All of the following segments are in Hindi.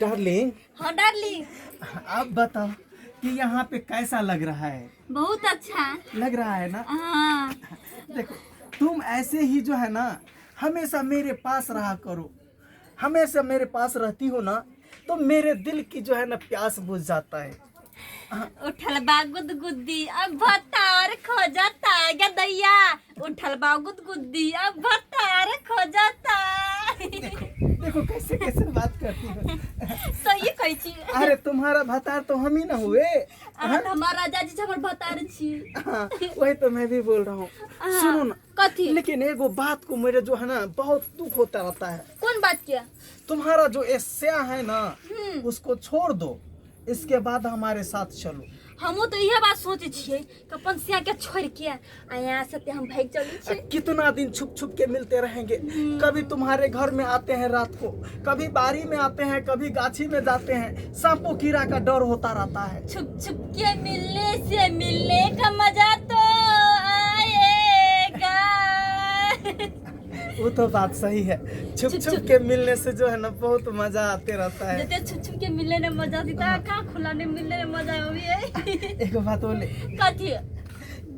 डार्लिंग। हाँ डार्लिंग। अब बताओ कि यहाँ पे कैसा लग रहा है? बहुत अच्छा लग रहा है ना? हाँ। देखो तुम ऐसे ही जो है ना हमेशा मेरे पास रहा करो। हमेशा मेरे पास रहती हो ना तो मेरे दिल की जो है ना प्यास बुझ जाता है। उठल बा गुदगुदी अब भतार खोजता गदैया। उठल बा गुदगुदी अब भतार खोजता। देखो कैसे कैसे बात करती हो। सही कही छी। अरे तुम्हारा भतार तो हम ही ना हुए। हमारा राजा जी हमर भतार छी। वही तो मैं भी बोल रहा हूँ। सुनो ना कथी? लेकिन एगो बात को मेरे जो है ना बहुत दुख होता रहता है। कौन बात किया? तुम्हारा जो एशिया है ना उसको छोड़ दो, इसके बाद हमारे साथ चलो। हम तो यह बात सोचे छिए कि अपन सिया के छोड़ के यहाँ से हम भाग चली छी। कितना दिन छुप छुप के मिलते रहेंगे। कभी तुम्हारे घर में आते हैं रात को, कभी बारी में आते हैं, कभी गाछी में जाते हैं। सांपों कीड़ा का डर होता रहता है। छुप छुप के मिलने से मिलने का मजा तो आएगा। वो तो बात सही है। छुप छुप के मिलने से जो है ना बहुत मजा आते रहता है। जते छुप छुप के मिलने में मजा देता का खुला ने मिलने में मजा होई है। एक बात बोले कथी?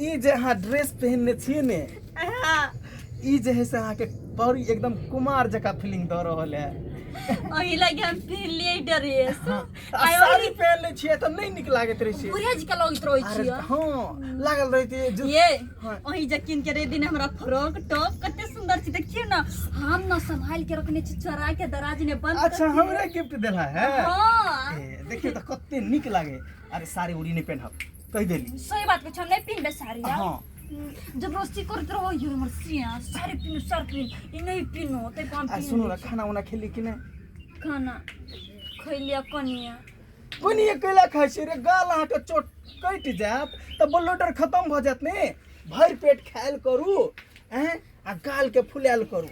ई जे हाँ ड्रेस पहनने छिए ने, हां ई जे है से अहाँ के बड़ी एकदम कुमार जका फीलिंग द रहल है। ओही लगे हम पहन लिए ड्रेस। साड़ी पहन ले छिए तो नहीं निक लागत रही छिए। बुढ़िया जी का लगत रहै छिए। हां लागल रहती है ये ओही जकिन के रे दिन हमरा फ्रॉक टॉप कते सुंदर छी देखियो ना। हम ना संभाल के रखने छी चोरा के दराज ने बंद। अच्छा हमरा गिफ्ट देला है। हां देखियो तो कते निक लागे। अरे साड़ी उड़ी नहीं पहनब कह देली। सही बात के हम नहीं पहनबे साड़ी। हां जबरदस्ती करत रहो ये हमर सिया साड़ी पहनो साड़ी पहन ई नहीं पहनो ते काम पहनो। सुनो ना खाना वाना खेली कि नहीं? खाना खइलिया कनिया कनिया कैला खाइ छी रे? गाल अहाँ के चोट कट जात त ब्लडर खत्म भ जात ने। भर पेट खायल करू हैं आ गाल के फुलायल करू।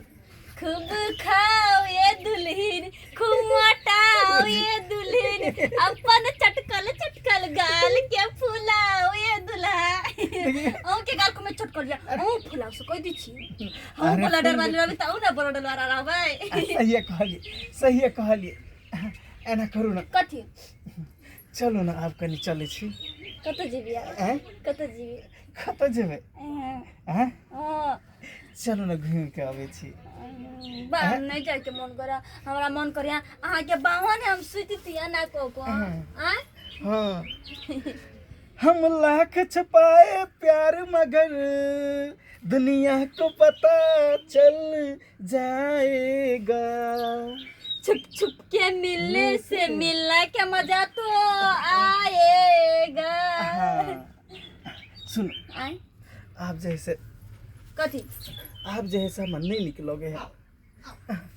खूब खाओ ये दुल्हन खूब मोटाओ ये दुल्हन अपन चटकल चटकल गाल के फुलाओ ये दुल्हा। ओ के गाल को मैं चटकल लिया ओ फुलाओ से कोई दी छी। हम ब्लडर वाली रही त ना ब्लडर वाला रहबै। सही है कहलिए। एना करू ना। कथी? चलो ना आप कनी चले छी। कत जीबी हैं? कत जीबी? कत जेबै? हैं? हां चलो ना घूम के आवे छी। बाहर नहीं जाए के मन करा हमरा मन करिया अहाँ के बाहन हम सुती तिया ना को आ। हाँ हम लाख छपाए प्यार मगर दुनिया को पता चल जाएगा। छुप छुप के मिलने से मिलने का मजा तो आएगा। सुनो आप जैसे कथी? आप जैसा मन नहीं निकलोगे है।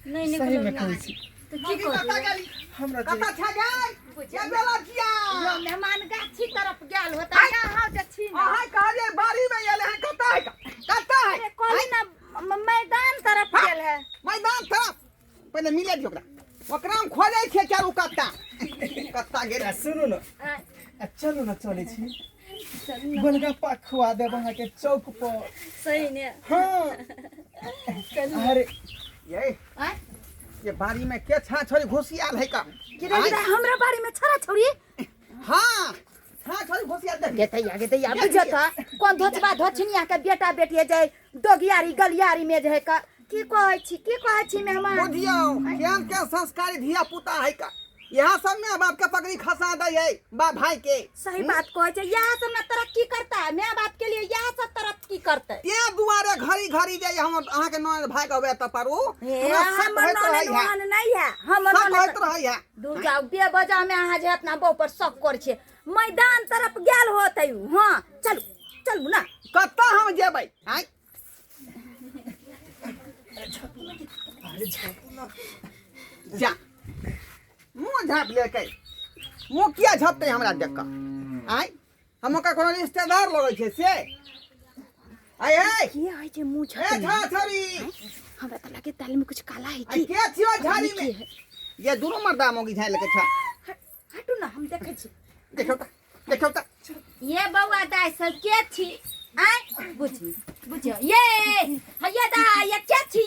नहीं सही में कहै छी। तो की कर हमरा कता छ जाय या बेला किया लो मेहमान गाछी तरफ गेल होता हां जे छी ना हां कहले बारी में गेले हैं। कता है कोई ना मैदान तरफ गेल है। मैदान तरफ पहले मिले दियो ओकरा में खोजे छे चारू कत्ता गेल। सुनो ना चलो ना चले छी। गोलगप्पा खुआ दे वहाँ के चौक पर। सही ने। हाँ अरे ये बारी में के छा छोरी घोसियाल है का? हमरा बारी में छरा छोरी? हाँ छा छोरी घोसियाल दे गेते या बुझता कोन धोचबा धोचनिया के बेटा बेटी जाय दोगियारी गलियारी में जे का की कहै छी मेहमान? बुझियो केहन के संस्कारी धिया पुता है का? यहाँ सब में बाप के पकड़ी खसा दे है बा भाई के। सही बात कहै छै। यह सब ना तरक्की करता है मां बाप के लिए। यह सब तरक्की करते ये दुआरे घड़ी घड़ी जे हम अहाँ के नौन भाई के त पारू हम नौन नहीं है। हम सब होत रहै है। दूर जाओ बे बजा में अहाँ जे अपना बहू पर शक कर छे। मैदान तरफ गेल होतै। हां चलू ना। कत्ता हम जेबै? हैं जा मुंह झाप ले के मुंह किया झपते हमरा देख के? आय हम का कोनो रिश्तेदार लगै छै से? आय की है जे मुंह ए छा छरी हमरा त लागे ताल में कुछ काला है की? के छियो झाड़ी में? ये दुनो मर्दा मोगी झाड़ लेके छा। हटू ना हम देखै छी। देखो त ये बउआ दाई सब के छी? आय बुझियो ये हया दा ये के छी?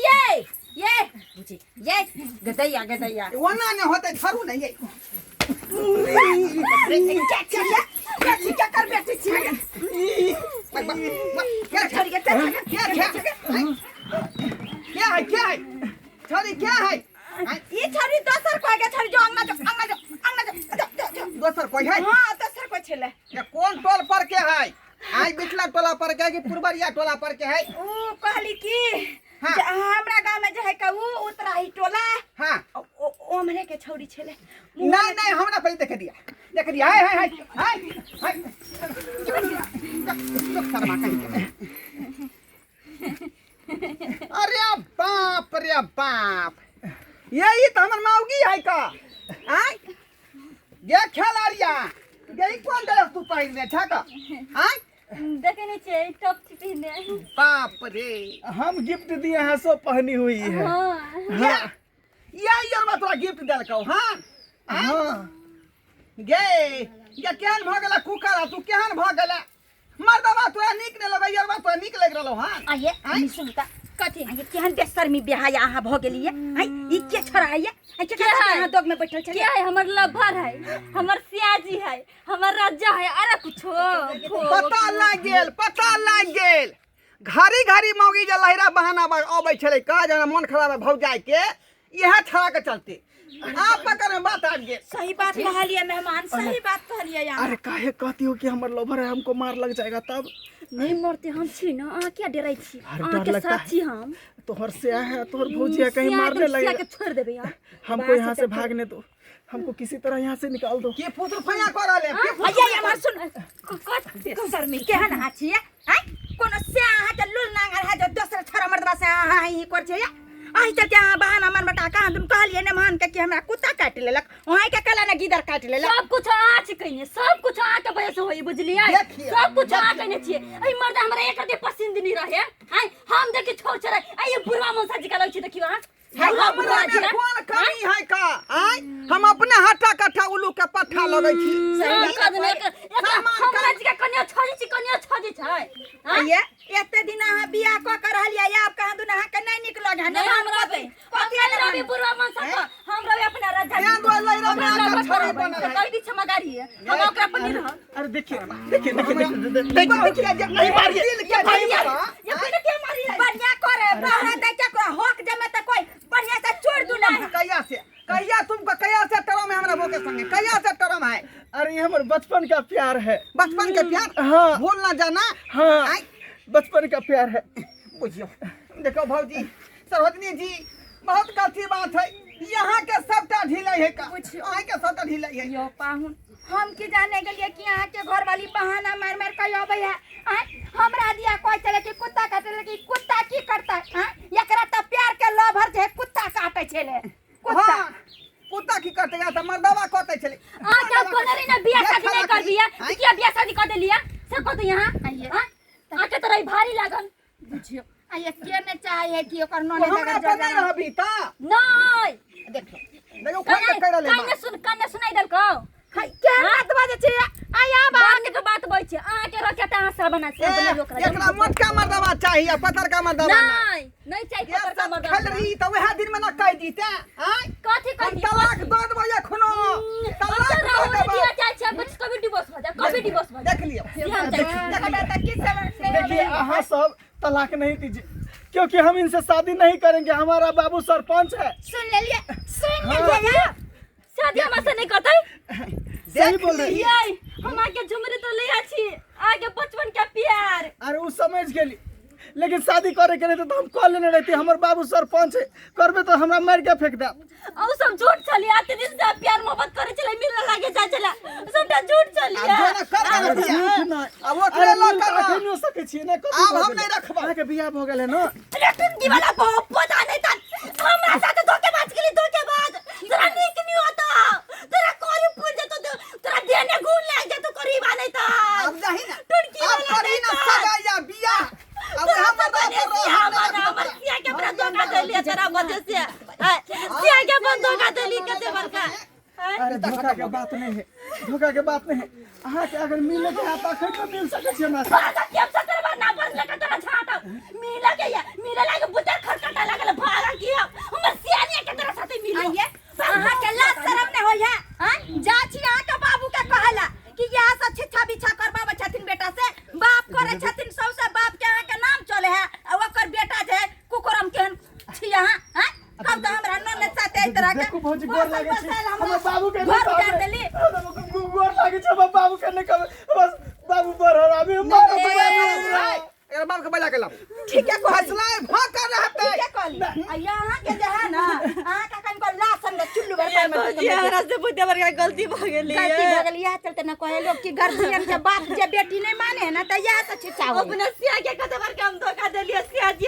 ये बुझी ये गदैया गदैया वना ने होते छरू नहीं ये क्या कर बेटी छी क्या छोड़ी के क्या है छोरी क्या है ये छोरी दोसर कोई के छोरी जो अंगना जो दोसर कोई है हां दोसर कोई छले ये कौन टोल पर के है आई बिचला टोला पर के कि पुरबरिया टोला पर के है ओ कहली की हाँ। हमरा गांव में जो है का वो उतराही टोला हां ओमरे के छोरी छले नहीं हमरा पहले देख दिया हाय शर्मा कहीं अरे बाप रे बाप यही तो हमर माऊगी है का आय ये खेलाड़िया यही कौन दे तू पहिन में ठका आय देखे नीचे टॉप पहने बाप रे हम गिफ्ट दिए हैं सो पहनी हुई है। हाँ ये यार मैं तोरा गिफ्ट देल कहू हां हाँ गे ये केहन भ गेला कुकर तू केहन भ गेला मर्दवा तोरा नीक ने लगे यार तोरा नीक लग रहलो हां आये नि सुनता कथि ये केहन बेशर्मी बेहाया आहा भ गेलिए हाय ई के छोरा है ये के यहां दोग में बैठल छे क्या है हमर लभर है हमर सियाजी है हमर राजा है अरे कुछो पता लाग गेल घरी घरी मौगी जे लहरा बहाना आबै छले का जना मन खराब है भौजाई के यह छड़ा के चलते आप पकड़ में बात आ गेल सही बात कहलिए मेहमान सही बात कहलिए यार अरे काहे कहती हो कि हमर लोभर है हमको मार लग जाएगा तब नहीं मरते हम छी ना आ क्या डराई छी अरे आ डर के लगता साथ है। छी हम तोहर से है तोहर भौजी है कहीं सिया मारने के लगेगा छोड़ देबे यार हमको यहाँ से भागने दो हमको किसी तरह यहाँ से निकाल दो के पुत्र फया कर ले आये हमार सुन बेशर्मी केहन हाछिए हाय कोनो से आहा के लुल नांगर है जो दूसरा छोरा मर्दवा से आहा ही कर छे आई त क्या बहाना मन बटा कहां तुम कहलिए ने मान के कि हमरा कुत्ता काट लेलक वहां के कला ने गिदर काट लेलक सब कुछ आ छिकने सब कुछ आ के वजह से होई बुझलिए देखिए, सब कुछ आ कने छिए आई मर्द हमरा एक रति पसंद नहीं रहे आई हम देखे छोड़ छोड़ आई ये बुढ़वा मौसा जी का लग छी देखियो हां हमरा में कौन कमी है का आय हम अपने हट्टा कट्ठा उल्लू के पट्ठा लगै छी सही कदने हमरा जी का कन्या छोड़ी छै ये एते दिन अहाँ बियाह क कर रहलिए आप कहां दुना के नहीं निकलो है नहीं हमरा पे रवि बुढ़वा मौसा का हम रवि अपना राजा यहाँ दो लइरा में आकर छोड़ी बनल है कई दी छमगारी है हम ओकरा पर नहीं रह अरे देखिए देखिए जब नहीं मारिए क्या ये पहले क्या मारी है बढ़िया करे बाहर दे के को हक जमे त कोई बढ़िया से छोड़ दू ना कहिया तुमको कहिया से टरम है हमरा बोके संगे कहिया से टरम है अरे ये हमारे बचपन का प्यार है। बचपन के प्यार हाँ। भूल ना जाना हाँ बचपन का प्यार है। बुझियो देखो भौजी सरोजनी जी बहुत गलती बात है यहाँ के सबटा ढीला है का यहाँ के सबटा ढीला है यो पाहुन हम की जाने के लिए कि यहाँ के घर वाली बहाना मार मार कही अबै है हमरा दिया कोई चले कि कुत्ता काटे कि कुत्ता की करता है एकरा त प्यार के लोभर जे कुत्ता काटे छले कुत्ता हाँ, कुत्ता की करते या तो मर्दवा कहते चले आ क्या कोनरी ने बियाह शादी नहीं कर दिया क्या बियाह शादी कर दे लिया से को तो यहां हां आके तोरा भारी लागल बुझियो आ ये के ने चाहे कि ओकर नने हमरा जगह पर नहीं रहबी ता नहीं देखो खोल के कर ले कने सुनाई दल को क्या बात बाजे छे आया बात के बात बोल छे आ के रखे त आशा बना से बना लोग एकरा मोटका मर्दवा चाहिए पत्थर का मर्दवा नहीं चाहिए पत्थर का मर्द खेल रही तो वह दिन में न कह दीते हैं कथि हम तलाक दे देबो या खुनो तलाक दे देबो दिया चाहे छे बस कभी डिवोर्स हो जा कभी डिवोर्स हो जा देख लियो देखिए यहाँ सब तलाक नहीं दीजिए क्योंकि हम इनसे शादी नहीं करेंगे हमारा बाबू सरपंच है। सुन ले शादी हमसे नहीं करते सही बोल रही है। हम आके झुमरी तो ले आछी आगे बचपन का प्यार अरे वो समझ गेली लेकिन शादी करे के नहीं तो हम कॉल लेने रहती हमार बाबू सरपंच है करबे तो हमरा मार के फेंक दे औ सब झूठ चली आते दिन से प्यार मोहब्बत करे चले मिलने लागे जा चला सबटा झूठ चली अब वो करे लो कर नहीं हो सके छी ने अब हम नहीं रखबा के बियाह भ गेल है ना लेकिन की वाला बहुत पता नहीं था हमरा साथ धोखेबाज के लिए धोखेबाज तेरा नीक नहीं होता तेरा कोई पूछ जा तो तेरा देने गुण ले जा तो करीब नहीं था अब नहीं ना टुनकी अब करी ना सगा या बिया अब हम सिया के बड़ा धोखा दे लिया तेरा वजह से सिया के बंद धोखा दे ली कते बड़का अरे धोखा के बात नहीं है धोखा के बात नहीं है अहाँ के अगर मिले के हाथ आखिर तो मिल सके छी हमरा बात के सब तेरे ना पर लेके तेरा छाटा मिला के या मिला लागे बुतर खटखटा लागल भागा किया हमर सियानी के तरह साथे मिले आइए अहाँ के लाज शरम न होय है हां जाची अहाँ के बाबू के कहला कि यहाँ से छिछा बिछा करबाबे छथिन बेटा से बाप करे छथिन सबसे बाप के अहाँ के नाम चले है और ओकर बेटा जे कुकुरम केहन छी अहाँ हां कब तो हमरा नन साथे ए तरह के देखो भौजी गोर लागे छै हमर बाबू के घर उतार देली गोर लागे छै हमर बाबू के ने बस बाबू बर हरामी एकरा बाप के बजा के लाओ ठीक है फसला भाग कर रहते ठीक है कहली आ यहाँ के जे है ना अहाँ का कन को लासन में चुल्लू भर में हमरा से बुद्धि बर के गलती भ गेली गलती भ गेल यह चलते ना कहे लोग कि गार्जियन के बाप जे बेटी नहीं माने है ना त यह से छिछा हो अपना सिया के कते बार के हम धोखा देलिए सिया जी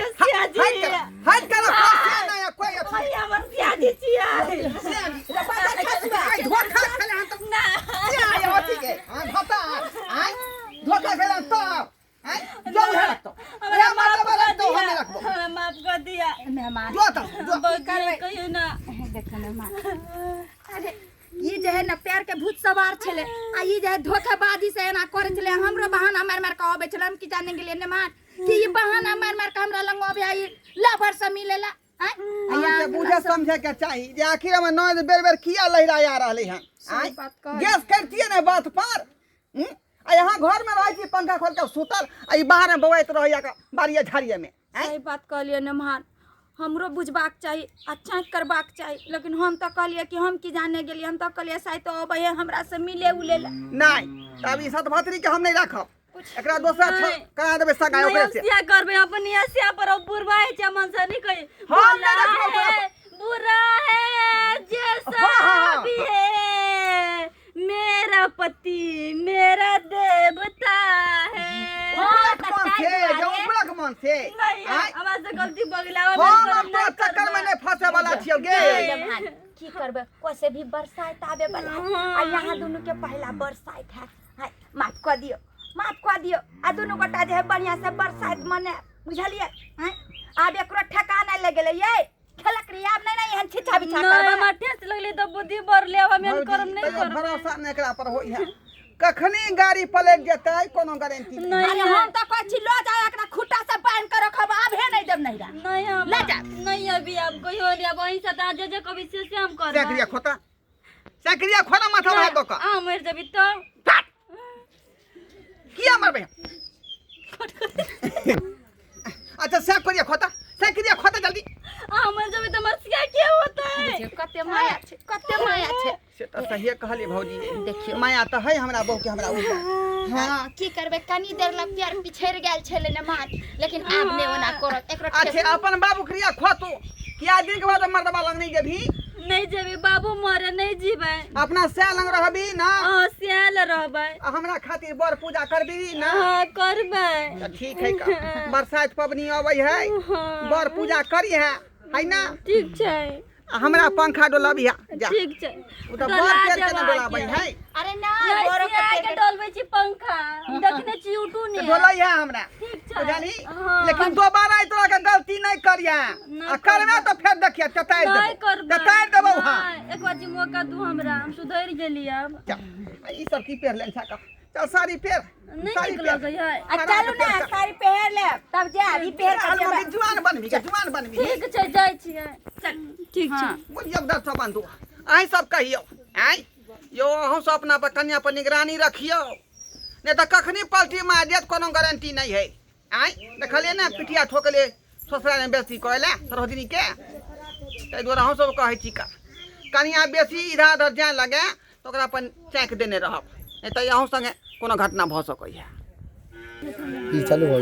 हट कर ना कोई भाई हमर सिया जी छिया धोखा खेले हम तो ना आया होती के हां भता आई धोखा खेले तो आई जो है तो हमरा माफ कर तो हमें रखबो हमरा माफ कर दिया मेहमान जो तो बगल कहियो ना देखो मेहमान अरे ये जे है ना प्यार के भूत सवार छले आ ये जे है धोखेबाजी से ना करे छले हमरो बहाना मार मार के आबे छले हम की जाने के लिए मेहमान कि ये बहाना मार मार के हमरा लंग आबे आई लवर से मिलेला के बुझे समझे के चाहिए जे आखिर में नौ बेर बेर किया लहराया रहले हैं आई गैस करतिए ना बात पार आ यहाँ घर में रह छी पंखा खोल के सुतल आ ई बाहर में बवैत रहैया का बारिया झाड़िया में सही बात कहलिए मेहमान हमरो बुझबाक चाहिए अच्छा करबाक चाहिए लेकिन हम तो कहलिए कि हम की जाने गेलिए हम तो कहलिए शायद तो अबे हमरा से मिले उले नहीं तब ई सतभतरी के हम नहीं रखब एकरा दोसर करा देबे सगाई ओकरे से सिया करबे अपनी सिया पर बुरवा है चमन से नहीं कही हम नहीं रखब बुरा है जैसा भी है मेरा पति मेरा देवता है उबड़क मन से नहीं हमरा से गलती भ गेल हम तो चक्कर में नहीं फंसे वाला छियो गे की करबे कोसे भी बरसात आवे वाला आ यहाँ दोनों के पहला बरसात है हाय माफ कर दियो आ दोनों गोटा जे है बढ़िया से बरसात मने बुझलिए हैं आब एकरो ठेकाना ले गेले ये खलक रे आब नहीं हम छिछा बिछा नहीं हमरा ठेस लगले तो बुद्धि बर ले हम करम नहीं कर भरोसा नहीं एकरा पर होई है कखनी गाड़ी पलट जेतै कोनो गारंटी अरे हम तो कहै छी लो जाए एकरा खुटा से बांध के रखब आब हे नहीं देब नहीं रा नहीं हम ले जा नहीं अभी आप कहियो नहीं अब वहीं से ता जे कभी से हम कर सकरिया खोदा माथा भाग दो का आ मर जबी तो किया मरबे अच्छा सकरिया खोता जल्दी आ मर जबी तो मरसिया क्या होता है कते माया छे से तो सही कहली भौजी देखियो माया तो है हमरा बहू के हमरा ऊपर हां की करबे कनी देर लग प्यार पिछड़ गेल छले ने मान लेकिन आब ने ओना करत एकरो अच्छा अपन बाबू क्रिया खो तू किया दिन के बाद मर्दबा लग नहीं जेभी नहीं जेबी बाबू मरे नहीं जीबे अपना से लंग रहबी ना सियाल रहबे हमरा खातिर बर पूजा करबी ना हां करबे ठीक है का बरसात पबनी आबै है बर पूजा करी है ना ठीक छै हमरा पंखा डोलाबिया जा ठीक छै उ त बर केर के डोलाबै है अरे ना गोरो के डोलबे छी पंखा देखने छी यूट्यूब ने डोलै है हमरा ठीक छै बुझाली लेकिन दोबारा इतना के गलती नहीं करिया आ करबे तो फिर देखिए चतार देबो हां एक बार मौका दू हमरा हम सुधर गेली अब ई सब की पेर ले छका चल साड़ी पेर नहीं ठीक लगे है चलू ना साड़ी पहन ले तब जा अभी पहन के जेबे जुआन बनबी ठीक छै जाय छियै चल ठीक छै बुझियो दर सब बंधु आइ सब कहियो आइ यो हम सब अपना पर कन्या पर निगरानी रखियो नहीं तो कखनी पलटी मार देत कोनो गारंटी नहीं है आइ देखले ना पिटिया ठोकले ससुराल में बेसी कहले सरहदिनी के तै दुआरे हम सब कहै छी का कन्या बेसी इधर उधर जाए लगे तो ओकरा अपन चैक देने रहब नहीं तो अहूँ संगे कोनो घटना भ सकैया ई चालू